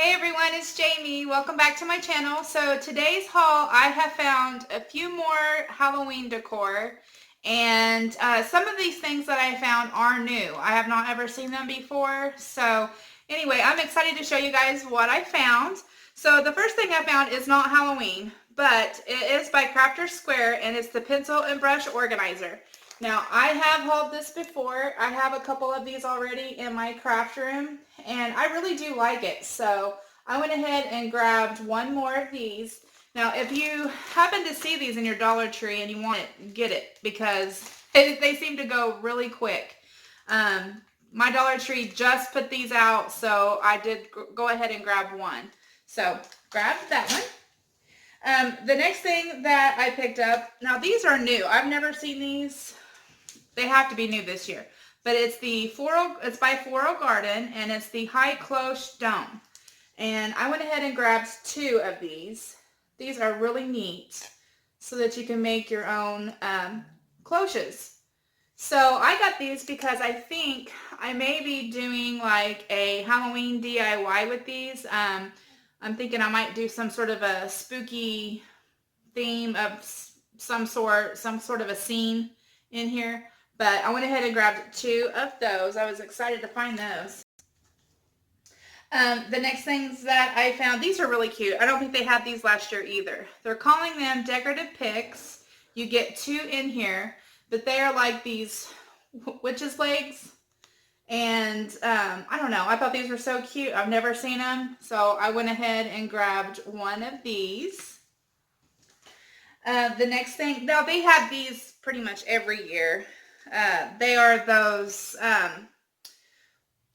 Hey everyone, it's Jamie. Welcome back to my channel. So today's haul, I have found a few more Halloween decor, and some of these things that I found are new. I have not ever seen them before. So anyway, I'm excited to show you guys what I found. So the first thing I found is not Halloween, but it is by Crafter Square, and it's the pencil and brush organizer. Now, I have hauled this before. I have a couple of these already in my craft room, and I really do like it. So I went ahead and grabbed one more of these. Now, if you happen to see these in your Dollar Tree and you want it, get it, because they seem to go really quick. My Dollar Tree just put these out, so I did go ahead and grab one. So grab that one. The next thing that I picked up, now these are new. I've never seen these. They have to be new this year. But it's it's by Floral Garden, and it's the High Cloche Dome. And I went ahead and grabbed two of these. These are really neat so that you can make your own cloches. So I got these because I think I may be doing like a Halloween DIY with these. I'm thinking I might do some sort of a spooky theme of some sort of a scene in here. But I went ahead and grabbed two of those. I was excited to find those. The next things that I found, these are really cute. I don't think they had these last year either. They're calling them decorative picks. You get two in here, but they are like these witch's legs. And I don't know. I thought these were so cute. I've never seen them. So I went ahead and grabbed one of these. The next thing, now they have these pretty much every year. They are those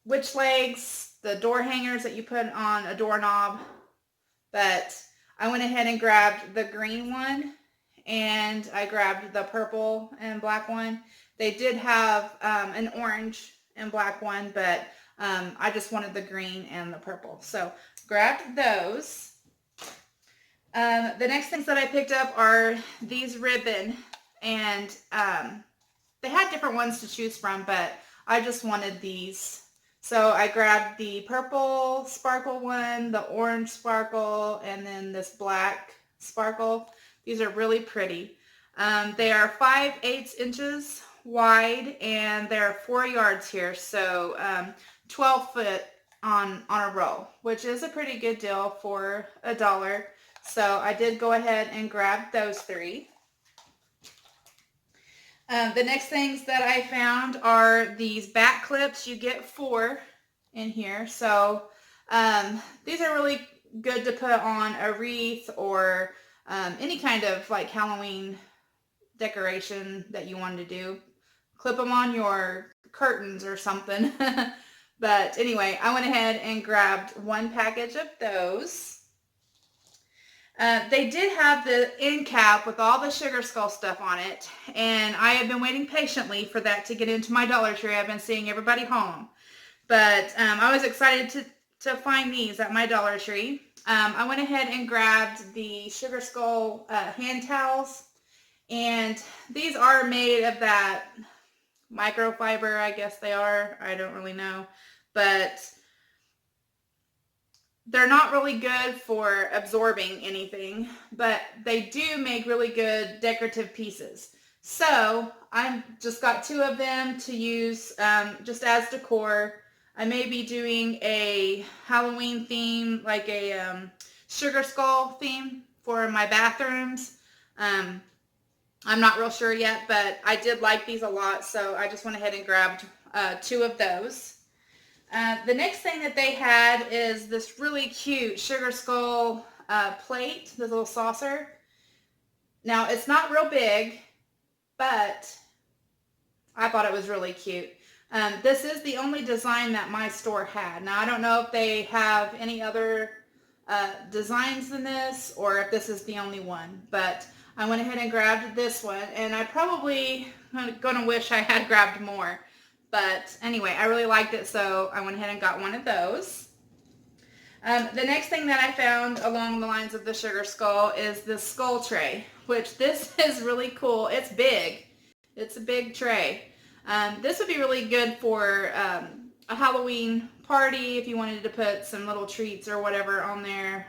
witch legs, the door hangers that you put on a doorknob. But I went ahead and grabbed the green one, and I grabbed the purple and black one. They did have an orange and black one, but I just wanted the green and the purple. So grabbed those. The next things that I picked up are these ribbon, and they had different ones to choose from, but I just wanted these. So I grabbed the purple sparkle one, the orange sparkle, and then this black sparkle. These are really pretty. They are 5/8 inches wide, and they're 4 yards here, so 12 foot on a roll, which is a pretty good deal for $1. So I did go ahead and grab those three. The next things that I found are these back clips. You get 4 in here. So these are really good to put on a wreath or any kind of like Halloween decoration that you wanted to do. Clip them on your curtains or something. But anyway, I went ahead and grabbed one package of those. They did have the end cap with all the Sugar Skull stuff on it, and I have been waiting patiently for that to get into my Dollar Tree. I've been seeing everybody home, but I was excited to find these at my Dollar Tree. I went ahead and grabbed the Sugar Skull hand towels, and these are made of that microfiber, I guess they are. I don't really know, but they're not really good for absorbing anything, but they do make really good decorative pieces. So I just got 2 of them to use just as decor. I may be doing a Halloween theme, like a Sugar Skull theme for my bathrooms. I'm not real sure yet, but I did like these a lot, so I just went ahead and grabbed 2 of those. The next thing that they had is this really cute Sugar Skull plate, this little saucer. Now, it's not real big, but I thought it was really cute. This is the only design that my store had. Now, I don't know if they have any other designs than this, or if this is the only one, but I went ahead and grabbed this one, and I probably going to wish I had grabbed more. But anyway, I really liked it, so I went ahead and got one of those. The next thing that I found along the lines of the Sugar Skull is this skull tray, which this is really cool. It's big. It's a big tray. This would be really good for a Halloween party, if you wanted to put some little treats or whatever on there,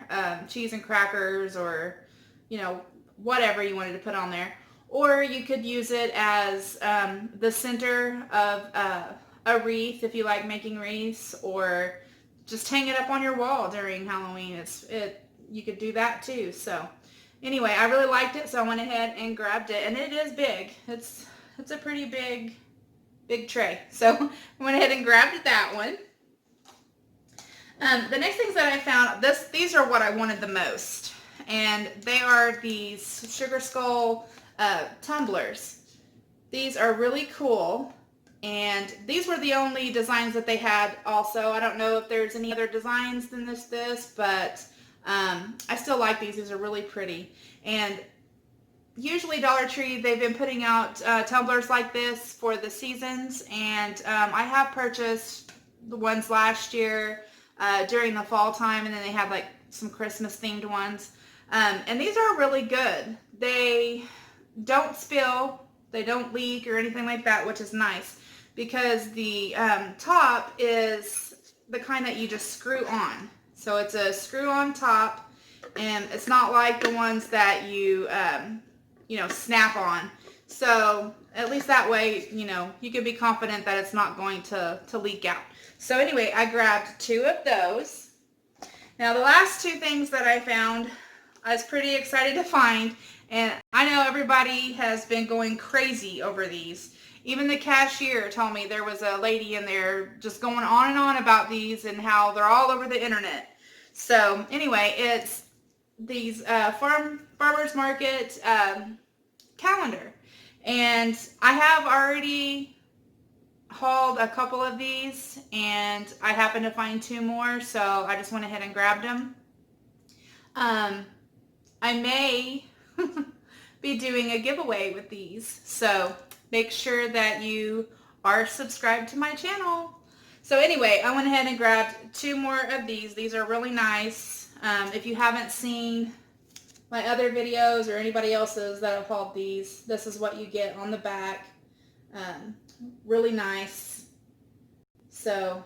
cheese and crackers, or, you know, whatever you wanted to put on there. Or you could use it as the center of a wreath if you like making wreaths, or just hang it up on your wall during Halloween. You could do that too. So anyway, I really liked it, so I went ahead and grabbed it, and it is big. It's a pretty big tray. So I went ahead and grabbed that one. The next things that I found, these are what I wanted the most, and they are these Sugar Skull tumblers. These are really cool, and these were the only designs that they had also. I don't know if there's any other designs than this, but I still like these. These are really pretty. And usually Dollar Tree, they've been putting out tumblers like this for the seasons, and I have purchased the ones last year during the fall time, and then they had like some Christmas themed ones. And these are really good. They don't spill, they don't leak or anything like that, which is nice, because the top is the kind that you just screw on. So it's a screw on top, and it's not like the ones that you snap on. So at least that way, you can be confident that it's not going to leak out. So anyway, I grabbed 2 of those. Now the last 2 things that I found, I was pretty excited to find, and I know everybody has been going crazy over these. Even the cashier told me there was a lady in there just going on and on about these and how they're all over the internet. So anyway, it's these farmers market calendar, and I have already hauled a couple of these, and I happened to find 2 more, so I just went ahead and grabbed them. I may be doing a giveaway with these, so make sure that you are subscribed to my channel. So anyway, I went ahead and grabbed 2 more of these. These are really nice. If you haven't seen my other videos or anybody else's that have hauled these, this is what you get on the back. Really nice. So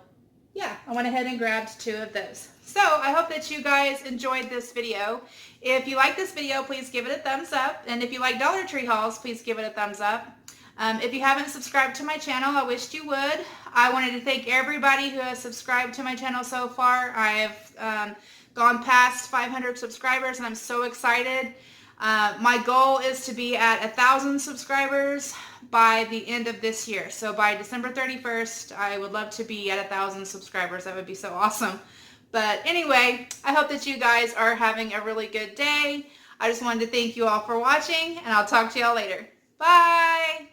yeah, I went ahead and grabbed 2 of those. So I hope that you guys enjoyed this video. If you like this video, please give it a thumbs up. And if you like Dollar Tree hauls, please give it a thumbs up. If you haven't subscribed to my channel, I wished you would. I wanted to thank everybody who has subscribed to my channel so far. I have gone past 500 subscribers, and I'm so excited. My goal is to be at 1,000 subscribers by the end of this year. So by December 31st, I would love to be at 1,000 subscribers. That would be so awesome. But anyway, I hope that you guys are having a really good day. I just wanted to thank you all for watching, and I'll talk to y'all later. Bye!